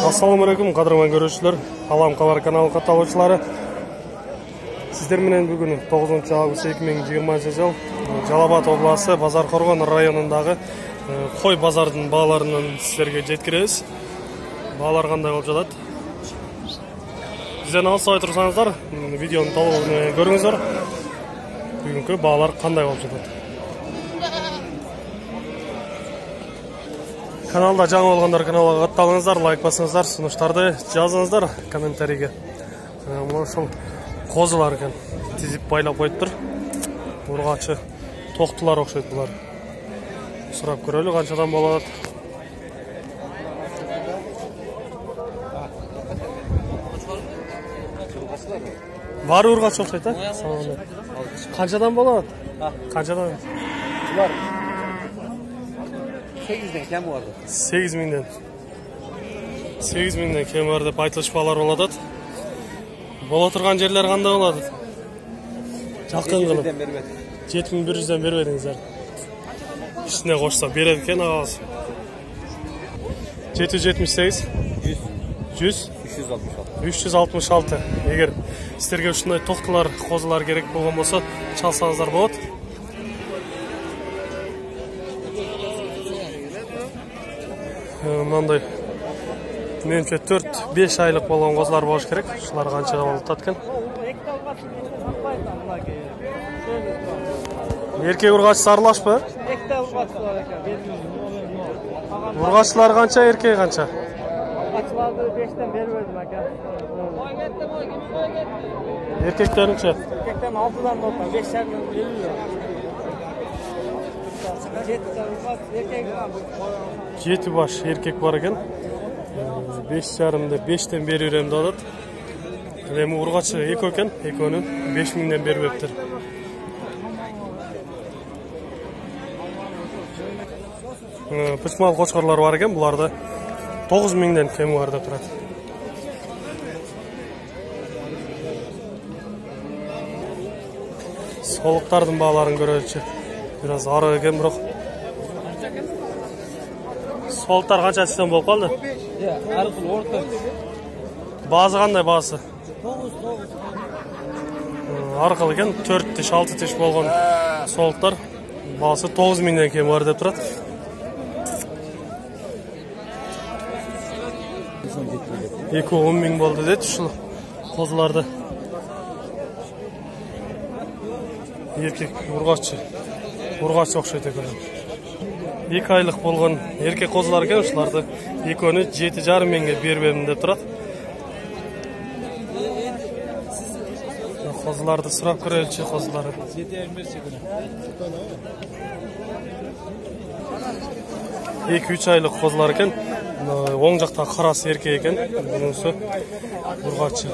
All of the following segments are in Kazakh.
Assalamualaikum qadırman görüşçüler. Alam Kalar kanalı katılımcıları. Sizler менен бүгүн 9 август 2020 жыл Жалал-Абад обласы Базар-Коргон районундағы кой базардын бааларынан сіздерге жеткиребиз. Баалар кандай болуп жатат? Бизден алыс турсаңыздар, видеону толугу көрүңүздөр. Бүгүнкү баалар кандай болуп жатат? Каналда жаңы болгондар каналга катталыңыздар, лайк басыңыздар, сунуштарды жазыңыздар комментарийге. Ошол козулар экен, тизип байлап коюптур. Ургачы токтулар окшойт булар. Сурап көрөлү канчадан болот. Баары ургач окшойт, а? Канчадан болот? Канчадан? Булар 8'den кем vardı. 8.000'den. 8.000'den кем бар деп айтылышпалар болот атат. Боло турган жерлер кандай болот? Жакын кылып. 7100'den бербедиңиздер. Ичине кошсо берет экен агабыз. 778 100 366. Эгер сиздерге ушундай токтулар, козулар керек болгон болсо, чалсаңыздар болот. Мындай менимче 4-5 айлык болгон козулар болуш керек. Ушулар канча болуп атат экен? Эркек ургач сарылашпы? Ekte urgaçlar ekan. Ургачлар канча, эркек канча? Urgaçlardı 5'ten berberdim aka. Эркектеринчи? Erkekten 6'dan nottan 5'ten veriliyor. 7 баш эркек бар экен. 5,5-де 5'ten бери берем деп атат. Эми ургачы экөө экен, экөөнү 5000'den бербептир. Пычмал кочкорлор бар экен, буларда 9000'den кеми бар деп турат. Солуктардын бааларын көрөлүчү. Biraz ары экен, бирок. Солуктар канча систем болуп калды? Аркыл орта. Баасы кандай баасы? 9. Аркыл экен, 4 тиш, 6 тиш болгон солуктар баасы 9000'den кем бар деп турат. Эки 10.000 болду дейт ушул козуларды. Эркек ургач окшойт экен. 2 айлык болгон эркек козулар экен, ушуларды экөөнү 7,500'ге бербедим деп турат. Козуларды сурап көрөлүчү, козуларды. 2-3 айлык козулар экен. Оң жакта карасы эркек экен. Мунусу ургачы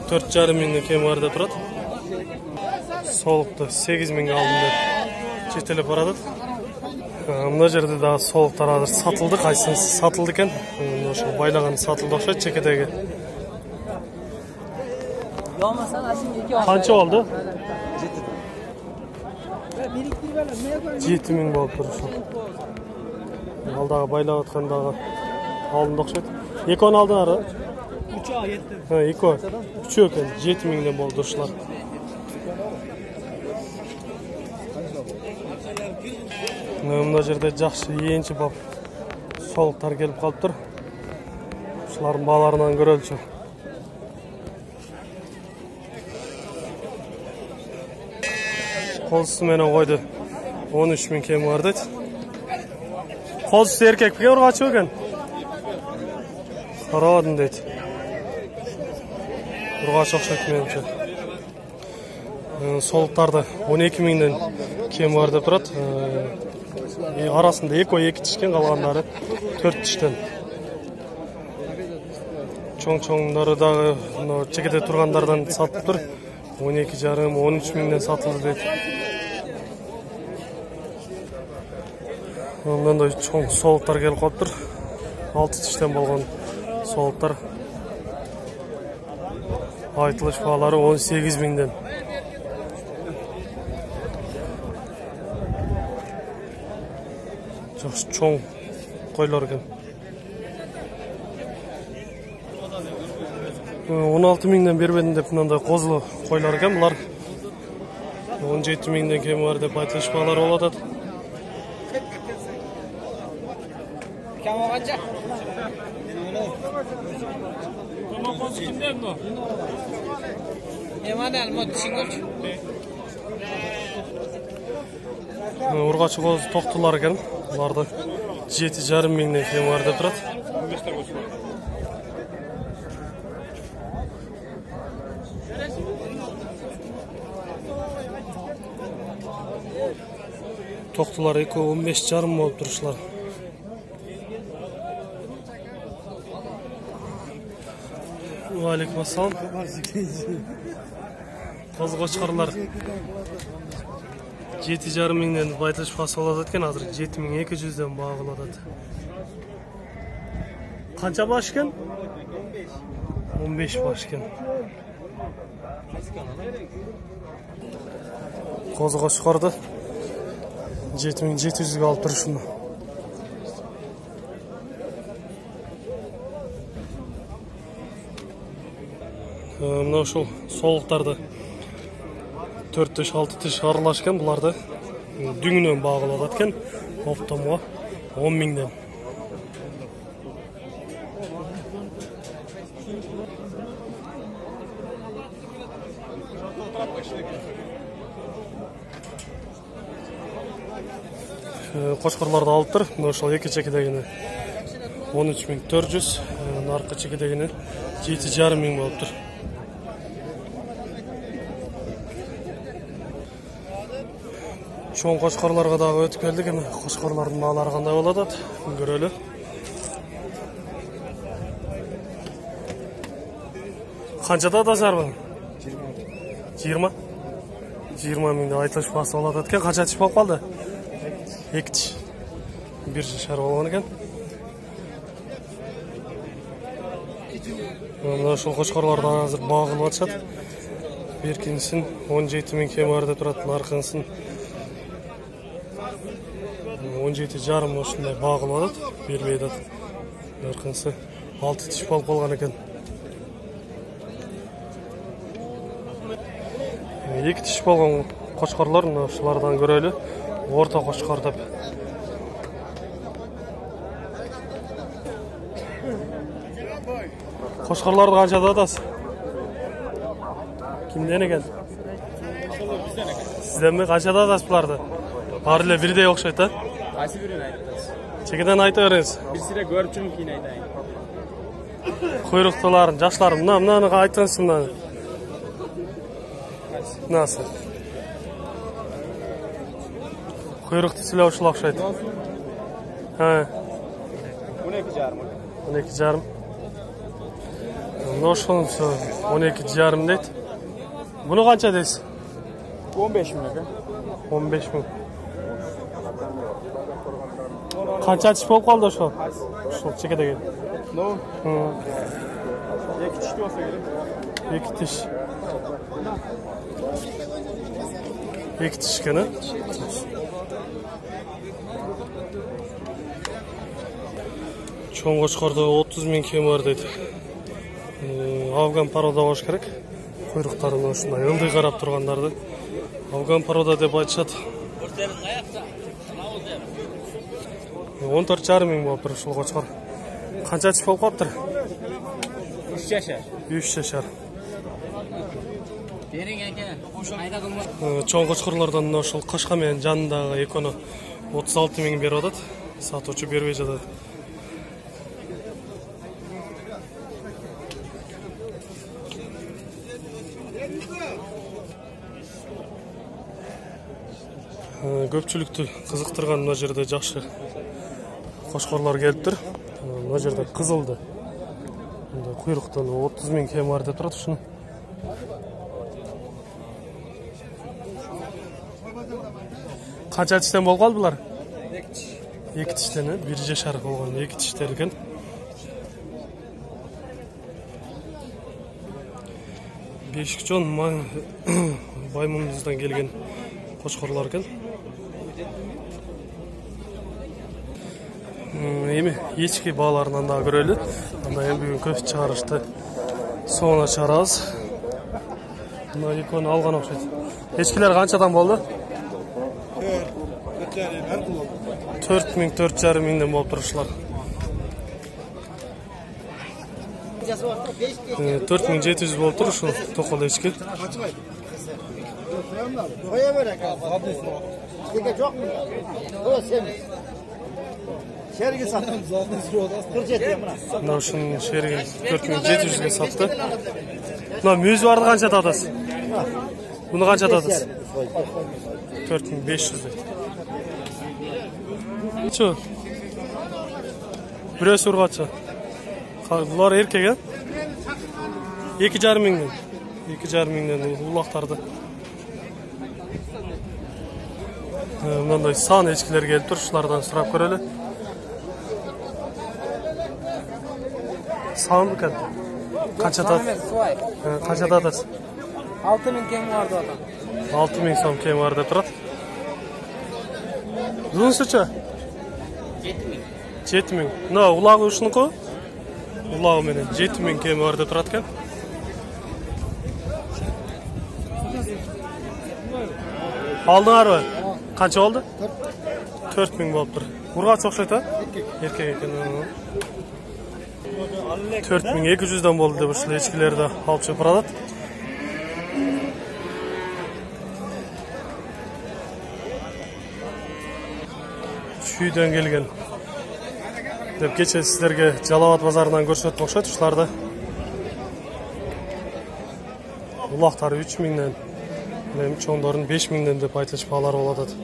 4,500'ге кем бар деп турат. Солукту 8.000'ge алдым деп жетелеп баратат. Мына жерде да солуктар азыр сатылды, кайсысы сатылды экен. Ошо байлаган сатылды окшойт чекедеги. Канча болду? 7.000 болуп тур ушул. Алдагы байлап аткандагы алдында окшойт. Экөөнү алдыңар? 3 жетти. Экөө. 3 экен, 7.000'den болду ушулар. Мына жерде жакшы ээнчи бап солуктар келип калыптыр. Ушулардын бааларынан көрөлүчү. Козусу менен койду 13.000 кеми бар дейт. Козусу эркекпи, ургачы экен? Карабадым дейт. Ургач окшойт менимче. Солуктарды 12.000'den кеми бар деп турат. Арасында экөө 2 тишкен, калгандары 4 тиштен. Чоң-чоңдары дагы чекеде тургандардан сатылыптыр. 12,5-13.000'den сатылды дейт. Мындай чоң солуктар келип калыптыр. 6 тиштен болгон солуктар. Айтылыш баалары 18.000'den. Чоң койлор экен. 16 миңден бербедім деп мынандай қозылы қойлар екен. Бұлар 17 миңден кем бар деп айтылышпалар болады. Urgaçı qoz тоқтылар екен. Бұларды 7,5 миңден кем бар деп тұрады. Тоқтылар 15,5 болып тұрышылар. Алейкум ассалам. Қозы қошқарлар 7,5 миңден байтылыш басы болады екен, азыр 7,200-ден бағылады. Қанша баш екен? 15 баш екен. Қозы қошқарды 7,700-ге алып тұрышын. Мына ошол солықтарды 4 тиш, 6 тиш аралашкен, бұларды дүңінен бағылады екен, оптомға 10 миңден. Қошқарларды алып тұр. Ошол екі чекедегіні 13,400, нарқы чекедегіні 7,5 миң болып тұр. Чоң қошқарларға дағы өтіп келдік. Қошқарлардың бағалары қандай болады? Көрелі. Қаншада атасар бұл? 20? 20 миңде айтылыш басы болады екен. Қанша тиш болып қалды? 2 тиш. 1,5 болған екен. Мына шол қошқарлардан азыр бағылып атшады. Беркинсін 17 миң кем арда тұрады. Нарқынсын 17,5 осындай бағылып атады. Бербейді. Нарқынсы 6 тиш болып қалған екен. 2 тиш болған қошқарлар шылардан көрелі. Орта қошқар деп. Қошқарларды қаншада атасыз? Кімден екен? Сізден ме? Қаншада атасыз бұларды? Барлы бірдей оқшайды, а? Қайсы бірін айтасыз? Чекеден айта беріңіз. Bir süre görüp çünkü yine айтайын. Құйрықтыларын, жашларын, мынаны айтыңыз мынаны. Nasıl? Құйрықты сілеу ұшыл оқшайды. 12,5. Ношын 12,5 дейді. Бұны қанша дейсіз? 15 миң. 15 миң. Қанша тиш болып қалды ошол? Ошол чекедегі. No. 2 tişli olsa gerek. 2 tiş. 2 tiş gene. Çoğun qoşqarda 30 ming kem var deydi. Afgan paroda boş керек. Quyruqlarına şunday ıldıy qarab turganlardı. Afgan paroda deb aytışat. 14,5 ming болып тұр ушул qoşqar. Qancha tiş болып qaptır? 3 yaşar. 3 yaşar. Bering aka. Çoğun qoşqarlardan ошол Qashqa менен жанындагы экөөнү 36 ming берип атат. Сатуучу бербей жатат. Көпчүлүктү кызыктырган мына жерде жакшы qoşqarlar келип тур. Мына жерде кызылды. Мындай куйруктан 30 ming кем бар деп турат ушуну. Канча тиштен болуп калды булар? 2 тиштен, 1,5 болгон 2 тиштер экен. Бешикчон Баймундуздан келген qoşqarlar экен. Эми ечки бааларынан да көрөлү. Анда эми бүгүнкү чыгарышты Соңына шығарабыз. Мына екеуін алған ұқсайды. Ешкілер қаншадан болды? 4,000-4,5 мыңдан болып тұрушылар. 4,700 болып тұр ұшыл тоқыл ешкі. Мына үшін шеріге 4,700-ге сатты. Мына мүйізі барды қанша татасыз? Бұны қанша татасыз? 4,500. Ço. Burası urgaçı. Bunlar erkek ya. 2,5 mingden. 2,5 mingden ulaqtardı. Bundan san eçkiler gelip tur. Şulardan sırap köreli. Sağın bu kadar. Kaç atat? Kaç atat? 6,000 kem vardı adam. 6,000 som kem vardı turat. Uzunsu ço? 7,000. Мына улағы үшін қой? Улағы менен 7,000 кем барды тұрат кен. Алдыңар ба? Қанша болды? 4,000 болып тұр. Ұрға соқшайды? Еркек екен. 4,200-ден болды деп ұшыл ешкілерді алып шөпірадат. Шүйден келген. Деп кеше сіздерге Жалауат базарынан көрсетіп оқшайды ұшыларды. Улақтары 3,000-ден, чоңдарын 5,000-ден деп айтылыш бағалар болады.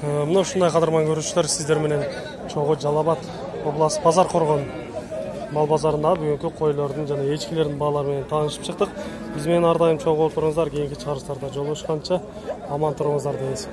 Мұны ұшындай қадырман көрушілер сіздер менен чоғы Жалауат обласы базар қорған мал базарында бүгінгі қойлардың және ешкілердің бағаларымен танышып шықтық. Бізмен ардайым чоғы отырыңыздар, кейінгі чарыстарда жолығышқанша аман тұрыңыздар дейсіз.